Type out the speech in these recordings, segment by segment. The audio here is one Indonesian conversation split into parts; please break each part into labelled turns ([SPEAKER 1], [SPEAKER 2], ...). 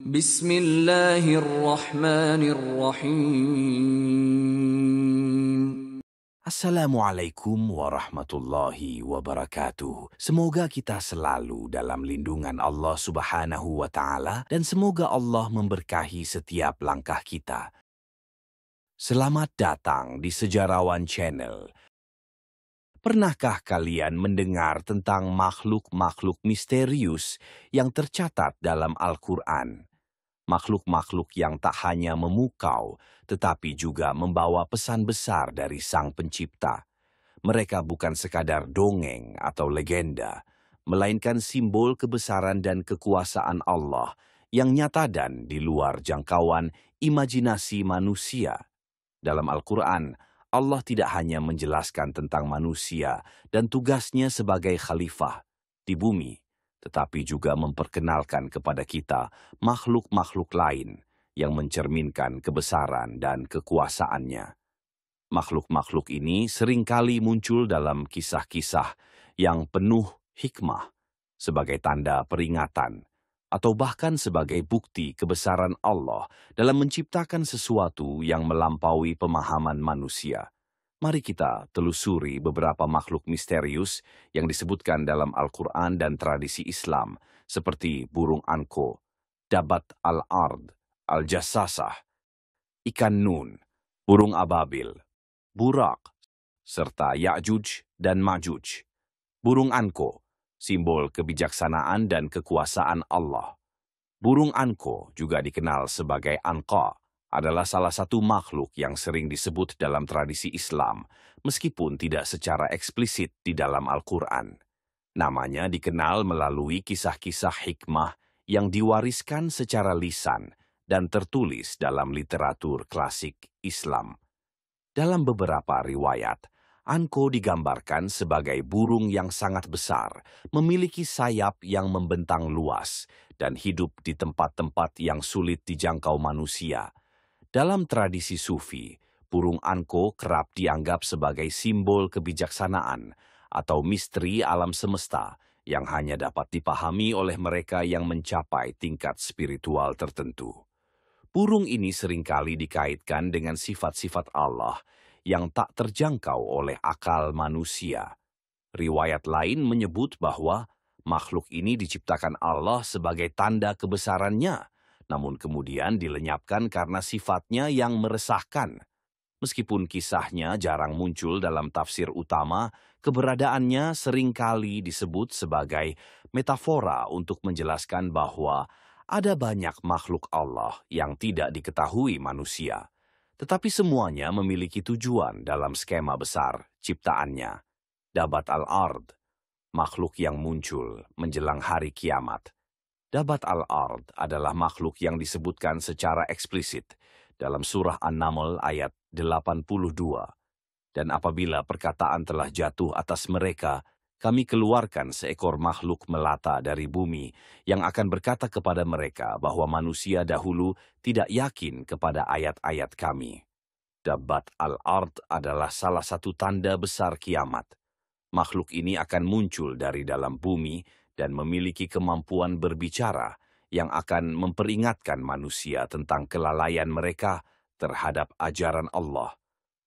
[SPEAKER 1] Bismillahirrahmanirrahim.
[SPEAKER 2] Assalamualaikum warahmatullahi wabarakatuh. Semoga kita selalu dalam lindungan Allah Subhanahu wa Ta'ala, dan semoga Allah memberkahi setiap langkah kita. Selamat datang di Sejarawan Channel. Pernahkah kalian mendengar tentang makhluk-makhluk misterius yang tercatat dalam Al-Quran? Makhluk-makhluk yang tak hanya memukau, tetapi juga membawa pesan besar dari Sang Pencipta. Mereka bukan sekadar dongeng atau legenda, melainkan simbol kebesaran dan kekuasaan Allah yang nyata dan di luar jangkauan imajinasi manusia. Dalam Al-Quran, Allah tidak hanya menjelaskan tentang manusia dan tugasnya sebagai khalifah di bumi, tetapi juga memperkenalkan kepada kita makhluk-makhluk lain yang mencerminkan kebesaran dan kekuasaannya. Makhluk-makhluk ini seringkali muncul dalam kisah-kisah yang penuh hikmah, sebagai tanda peringatan, atau bahkan sebagai bukti kebesaran Allah dalam menciptakan sesuatu yang melampaui pemahaman manusia. Mari kita telusuri beberapa makhluk misterius yang disebutkan dalam Al-Quran dan tradisi Islam, seperti burung anko, dabat al-ard, al-jassasah, ikan nun, burung ababil, burak, serta Ya'juj dan Ma'juj. Burung anko, simbol kebijaksanaan dan kekuasaan Allah. Burung anko juga dikenal sebagai anqa, adalah salah satu makhluk yang sering disebut dalam tradisi Islam, meskipun tidak secara eksplisit di dalam Al-Quran. Namanya dikenal melalui kisah-kisah hikmah yang diwariskan secara lisan dan tertulis dalam literatur klasik Islam. Dalam beberapa riwayat, anko digambarkan sebagai burung yang sangat besar, memiliki sayap yang membentang luas, dan hidup di tempat-tempat yang sulit dijangkau manusia. Dalam tradisi Sufi, burung anko kerap dianggap sebagai simbol kebijaksanaan atau misteri alam semesta yang hanya dapat dipahami oleh mereka yang mencapai tingkat spiritual tertentu. Burung ini seringkali dikaitkan dengan sifat-sifat Allah yang tak terjangkau oleh akal manusia. Riwayat lain menyebut bahwa makhluk ini diciptakan Allah sebagai tanda kebesarannya, namun kemudian dilenyapkan karena sifatnya yang meresahkan. Meskipun kisahnya jarang muncul dalam tafsir utama, keberadaannya seringkali disebut sebagai metafora untuk menjelaskan bahwa ada banyak makhluk Allah yang tidak diketahui manusia, tetapi semuanya memiliki tujuan dalam skema besar ciptaannya. Dabat al-ard, makhluk yang muncul menjelang hari kiamat. Dabat al-ard adalah makhluk yang disebutkan secara eksplisit dalam surah An-Naml ayat 82. Dan apabila perkataan telah jatuh atas mereka, kami keluarkan seekor makhluk melata dari bumi yang akan berkata kepada mereka bahwa manusia dahulu tidak yakin kepada ayat-ayat kami. Dabat al-ard adalah salah satu tanda besar kiamat. Makhluk ini akan muncul dari dalam bumi dan memiliki kemampuan berbicara yang akan memperingatkan manusia tentang kelalaian mereka terhadap ajaran Allah.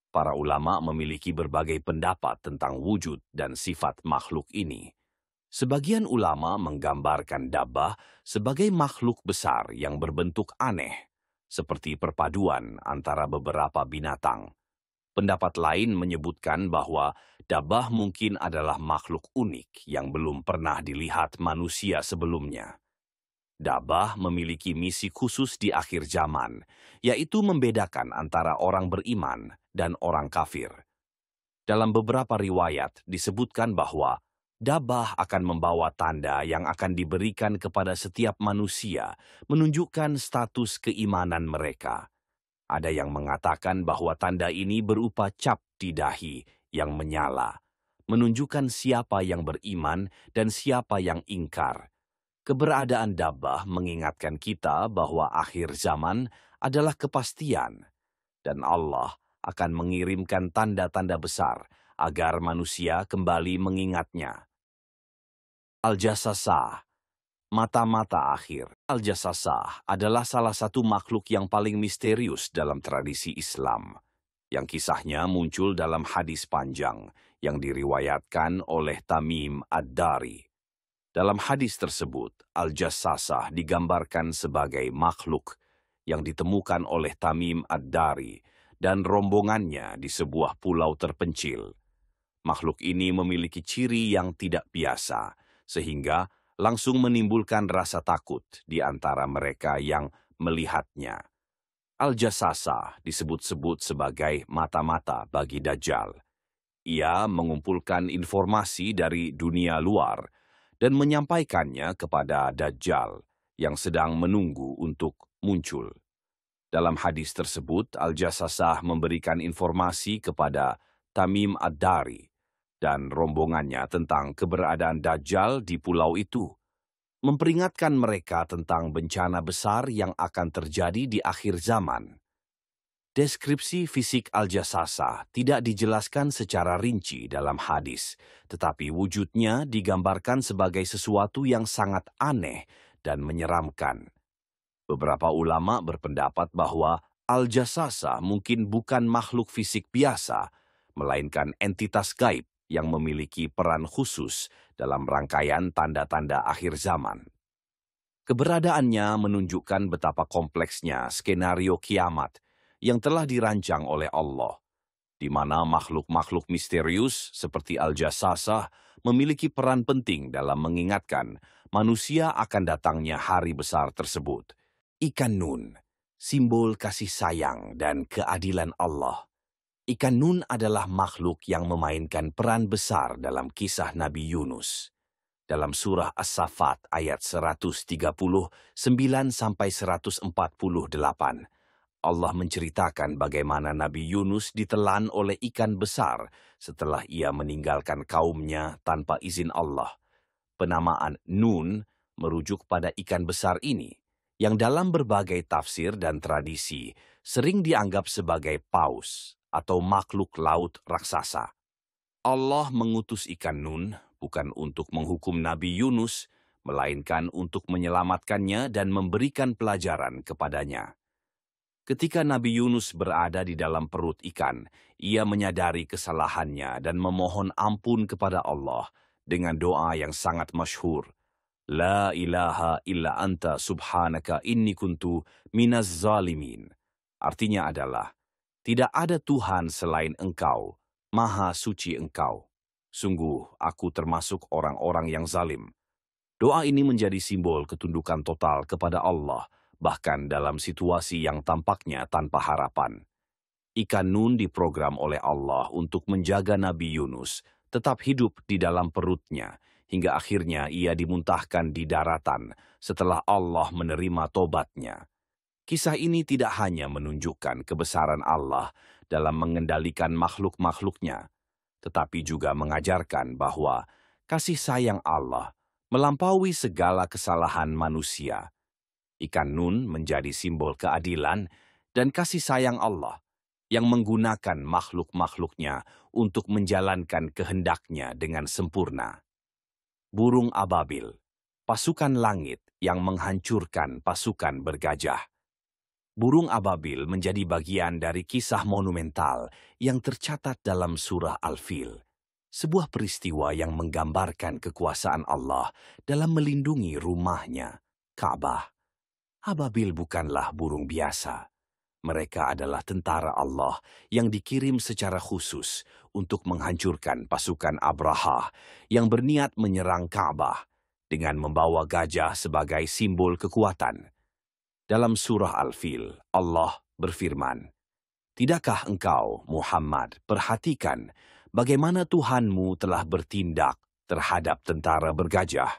[SPEAKER 2] Para ulama memiliki berbagai pendapat tentang wujud dan sifat makhluk ini. Sebagian ulama menggambarkan dabbah sebagai makhluk besar yang berbentuk aneh, seperti perpaduan antara beberapa binatang. Pendapat lain menyebutkan bahwa dabbah mungkin adalah makhluk unik yang belum pernah dilihat manusia sebelumnya. Dabbah memiliki misi khusus di akhir zaman, yaitu membedakan antara orang beriman dan orang kafir. Dalam beberapa riwayat disebutkan bahwa dabbah akan membawa tanda yang akan diberikan kepada setiap manusia, menunjukkan status keimanan mereka. Ada yang mengatakan bahwa tanda ini berupa cap di dahi yang menyala, menunjukkan siapa yang beriman dan siapa yang ingkar. Keberadaan dabbah mengingatkan kita bahwa akhir zaman adalah kepastian, dan Allah akan mengirimkan tanda-tanda besar agar manusia kembali mengingatnya. Al-Jassasah, Mata-mata akhir. Al-Jassasah adalah salah satu makhluk yang paling misterius dalam tradisi Islam, yang kisahnya muncul dalam hadis panjang yang diriwayatkan oleh Tamim Ad-Dari. Dalam hadis tersebut, Al-Jassasah digambarkan sebagai makhluk yang ditemukan oleh Tamim Ad-Dari dan rombongannya di sebuah pulau terpencil. Makhluk ini memiliki ciri yang tidak biasa, sehingga langsung menimbulkan rasa takut di antara mereka yang melihatnya. Al-Jassasah disebut-sebut sebagai mata-mata bagi Dajjal. Ia mengumpulkan informasi dari dunia luar dan menyampaikannya kepada Dajjal yang sedang menunggu untuk muncul. Dalam hadis tersebut, Al-Jassasah memberikan informasi kepada Tamim Ad-Dari dan rombongannya tentang keberadaan Dajjal di pulau itu, memperingatkan mereka tentang bencana besar yang akan terjadi di akhir zaman. Deskripsi fisik Al-Jassasah tidak dijelaskan secara rinci dalam hadis, tetapi wujudnya digambarkan sebagai sesuatu yang sangat aneh dan menyeramkan. Beberapa ulama berpendapat bahwa Al-Jassasah mungkin bukan makhluk fisik biasa, melainkan entitas gaib yang memiliki peran khusus dalam rangkaian tanda-tanda akhir zaman. Keberadaannya menunjukkan betapa kompleksnya skenario kiamat yang telah dirancang oleh Allah, di mana makhluk-makhluk misterius seperti Al-Jassasah memiliki peran penting dalam mengingatkan manusia akan datangnya hari besar tersebut. Ikan Nun, simbol kasih sayang dan keadilan Allah. Ikan Nun adalah makhluk yang memainkan peran besar dalam kisah Nabi Yunus. Dalam surah As-Saffat ayat 139-148, Allah menceritakan bagaimana Nabi Yunus ditelan oleh ikan besar setelah ia meninggalkan kaumnya tanpa izin Allah. Penamaan Nun merujuk pada ikan besar ini, yang dalam berbagai tafsir dan tradisi sering dianggap sebagai paus atau makhluk laut raksasa. Allah mengutus ikan Nun bukan untuk menghukum Nabi Yunus, melainkan untuk menyelamatkannya dan memberikan pelajaran kepadanya. Ketika Nabi Yunus berada di dalam perut ikan, ia menyadari kesalahannya dan memohon ampun kepada Allah dengan doa yang sangat masyhur. La ilaha illa anta subhanaka inni kuntu minaz zalimin. Artinya adalah, tidak ada Tuhan selain Engkau, Maha Suci Engkau. Sungguh, aku termasuk orang-orang yang zalim. Doa ini menjadi simbol ketundukan total kepada Allah, bahkan dalam situasi yang tampaknya tanpa harapan. Ikan Nun diprogram oleh Allah untuk menjaga Nabi Yunus tetap hidup di dalam perutnya, hingga akhirnya ia dimuntahkan di daratan setelah Allah menerima tobatnya. Kisah ini tidak hanya menunjukkan kebesaran Allah dalam mengendalikan makhluk-makhluknya, tetapi juga mengajarkan bahwa kasih sayang Allah melampaui segala kesalahan manusia. Ikan Nun menjadi simbol keadilan dan kasih sayang Allah yang menggunakan makhluk-makhluknya untuk menjalankan kehendaknya dengan sempurna. Burung ababil, pasukan langit yang menghancurkan pasukan bergajah. Burung ababil menjadi bagian dari kisah monumental yang tercatat dalam surah Al-Fil, sebuah peristiwa yang menggambarkan kekuasaan Allah dalam melindungi rumahnya, Ka'bah. Ababil bukanlah burung biasa. Mereka adalah tentara Allah yang dikirim secara khusus untuk menghancurkan pasukan Abraha yang berniat menyerang Ka'bah dengan membawa gajah sebagai simbol kekuatan. Dalam surah Al-Fil, Allah berfirman, "Tidakkah engkau, Muhammad, perhatikan bagaimana Tuhanmu telah bertindak terhadap tentara bergajah?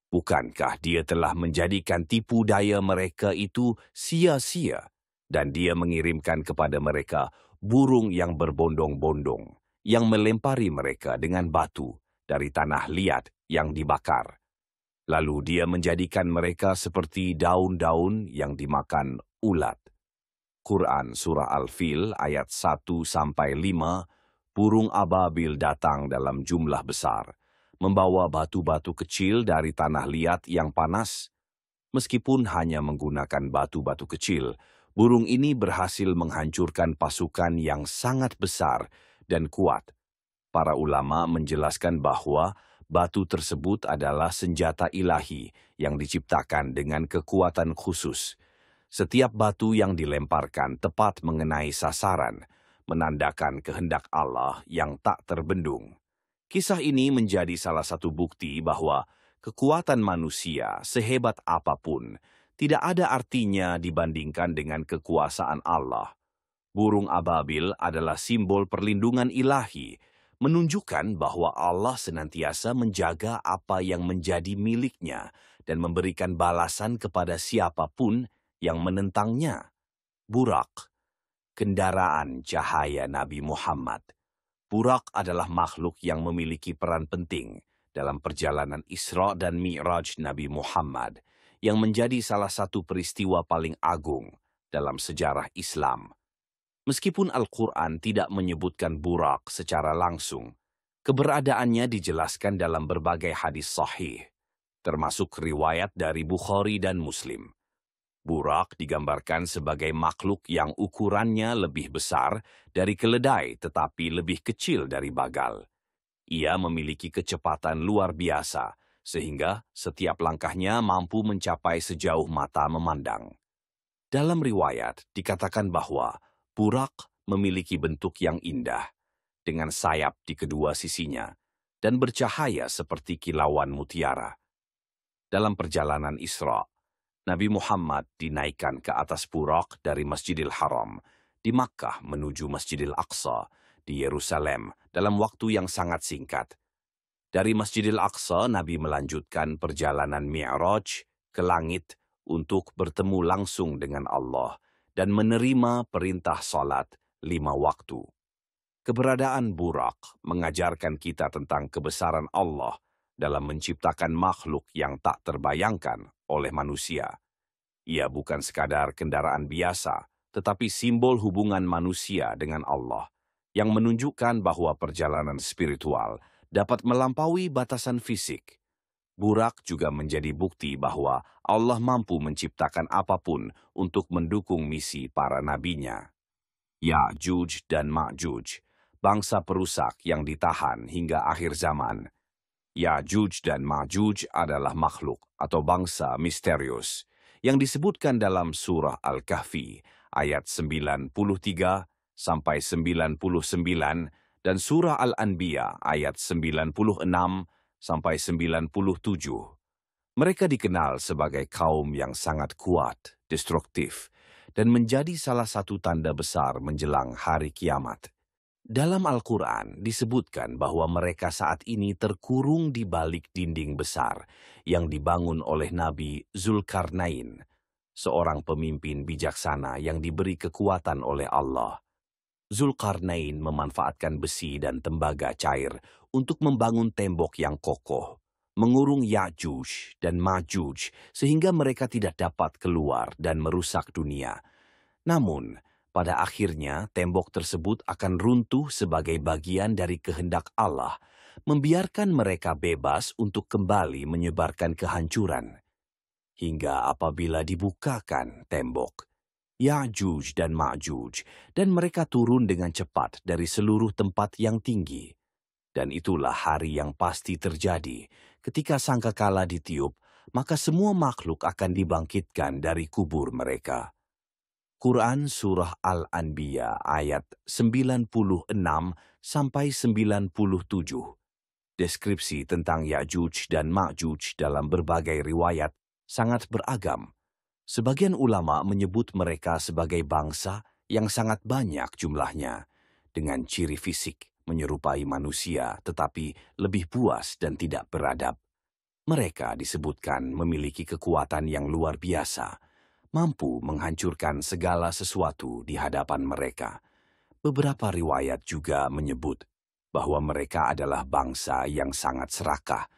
[SPEAKER 2] Bukankah dia telah menjadikan tipu daya mereka itu sia-sia, dan dia mengirimkan kepada mereka burung yang berbondong-bondong, yang melempari mereka dengan batu dari tanah liat yang dibakar. Lalu dia menjadikan mereka seperti daun-daun yang dimakan ulat." Quran Surah Al-Fil ayat 1-5, burung ababil datang dalam jumlah besar. membawa batu-batu kecil dari tanah liat yang panas. Meskipun hanya menggunakan batu-batu kecil, burung ini berhasil menghancurkan pasukan yang sangat besar dan kuat. Para ulama menjelaskan bahwa batu tersebut adalah senjata ilahi yang diciptakan dengan kekuatan khusus. Setiap batu yang dilemparkan tepat mengenai sasaran, menandakan kehendak Allah yang tak terbendung. Kisah ini menjadi salah satu bukti bahwa kekuatan manusia sehebat apapun tidak ada artinya dibandingkan dengan kekuasaan Allah. Burung ababil adalah simbol perlindungan ilahi, menunjukkan bahwa Allah senantiasa menjaga apa yang menjadi miliknya dan memberikan balasan kepada siapapun yang menentangnya. Burak, kendaraan cahaya Nabi Muhammad. Burak adalah makhluk yang memiliki peran penting dalam perjalanan Isra dan Mi'raj Nabi Muhammad, yang menjadi salah satu peristiwa paling agung dalam sejarah Islam. Meskipun Al-Quran tidak menyebutkan Burak secara langsung, keberadaannya dijelaskan dalam berbagai hadis sahih, termasuk riwayat dari Bukhari dan Muslim. Burak digambarkan sebagai makhluk yang ukurannya lebih besar dari keledai tetapi lebih kecil dari bagal. Ia memiliki kecepatan luar biasa, sehingga setiap langkahnya mampu mencapai sejauh mata memandang. Dalam riwayat dikatakan bahwa Burak memiliki bentuk yang indah, dengan sayap di kedua sisinya, dan bercahaya seperti kilauan mutiara. Dalam perjalanan Isra, Nabi Muhammad dinaikkan ke atas Burak dari Masjidil Haram di Makkah menuju Masjidil Aqsa di Yerusalem dalam waktu yang sangat singkat. Dari Masjidil Aqsa, Nabi melanjutkan perjalanan Mi'raj ke langit untuk bertemu langsung dengan Allah dan menerima perintah salat 5 waktu. Keberadaan Burak mengajarkan kita tentang kebesaran Allah dalam menciptakan makhluk yang tak terbayangkan oleh manusia. Ia bukan sekadar kendaraan biasa, tetapi simbol hubungan manusia dengan Allah, yang menunjukkan bahwa perjalanan spiritual dapat melampaui batasan fisik. Burak juga menjadi bukti bahwa Allah mampu menciptakan apapun untuk mendukung misi para nabinya. Ya'juj dan Ma'juj, bangsa perusak yang ditahan hingga akhir zaman. Ya'juj dan Ma'juj adalah makhluk atau bangsa misterius yang disebutkan dalam surah Al-Kahfi ayat 93 sampai 99 dan surah Al-Anbiya ayat 96 sampai 97. Mereka dikenal sebagai kaum yang sangat kuat, destruktif, dan menjadi salah satu tanda besar menjelang hari kiamat. Dalam Al-Quran disebutkan bahwa mereka saat ini terkurung di balik dinding besar yang dibangun oleh Nabi Zulkarnain, seorang pemimpin bijaksana yang diberi kekuatan oleh Allah. Zulkarnain memanfaatkan besi dan tembaga cair untuk membangun tembok yang kokoh, mengurung Ya'juj dan Ma'juj sehingga mereka tidak dapat keluar dan merusak dunia. Namun, pada akhirnya, tembok tersebut akan runtuh sebagai bagian dari kehendak Allah, membiarkan mereka bebas untuk kembali menyebarkan kehancuran. Hingga apabila dibukakan tembok, Ya'juj dan Ma'juj, dan mereka turun dengan cepat dari seluruh tempat yang tinggi. Dan itulah hari yang pasti terjadi. Ketika sangkakala ditiup, maka semua makhluk akan dibangkitkan dari kubur mereka. Quran Surah Al-Anbiya ayat 96 sampai 97. Deskripsi tentang Ya'juj dan Ma'juj dalam berbagai riwayat sangat beragam. Sebagian ulama menyebut mereka sebagai bangsa yang sangat banyak jumlahnya, dengan ciri fisik menyerupai manusia tetapi lebih buas dan tidak beradab. Mereka disebutkan memiliki kekuatan yang luar biasa, mampu menghancurkan segala sesuatu di hadapan mereka. Beberapa riwayat juga menyebut bahwa mereka adalah bangsa yang sangat serakah,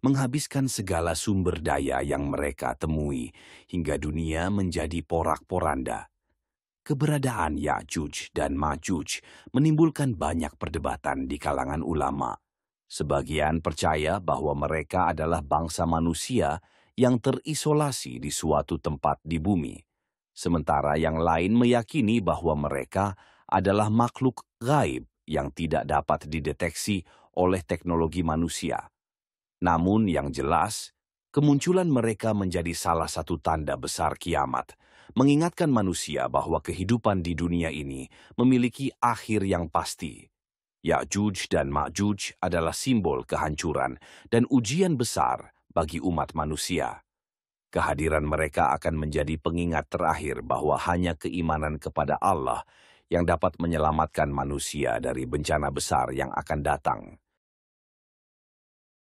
[SPEAKER 2] menghabiskan segala sumber daya yang mereka temui hingga dunia menjadi porak-poranda. Keberadaan Ya'juj dan Ma'juj menimbulkan banyak perdebatan di kalangan ulama. Sebagian percaya bahwa mereka adalah bangsa manusia yang terisolasi di suatu tempat di bumi, sementara yang lain meyakini bahwa mereka adalah makhluk gaib yang tidak dapat dideteksi oleh teknologi manusia. Namun yang jelas, kemunculan mereka menjadi salah satu tanda besar kiamat, mengingatkan manusia bahwa kehidupan di dunia ini memiliki akhir yang pasti. Ya'juj dan Ma'juj adalah simbol kehancuran dan ujian besar bagi umat manusia. Kehadiran mereka akan menjadi pengingat terakhir bahwa hanya keimanan kepada Allah yang dapat menyelamatkan manusia dari bencana besar yang akan datang.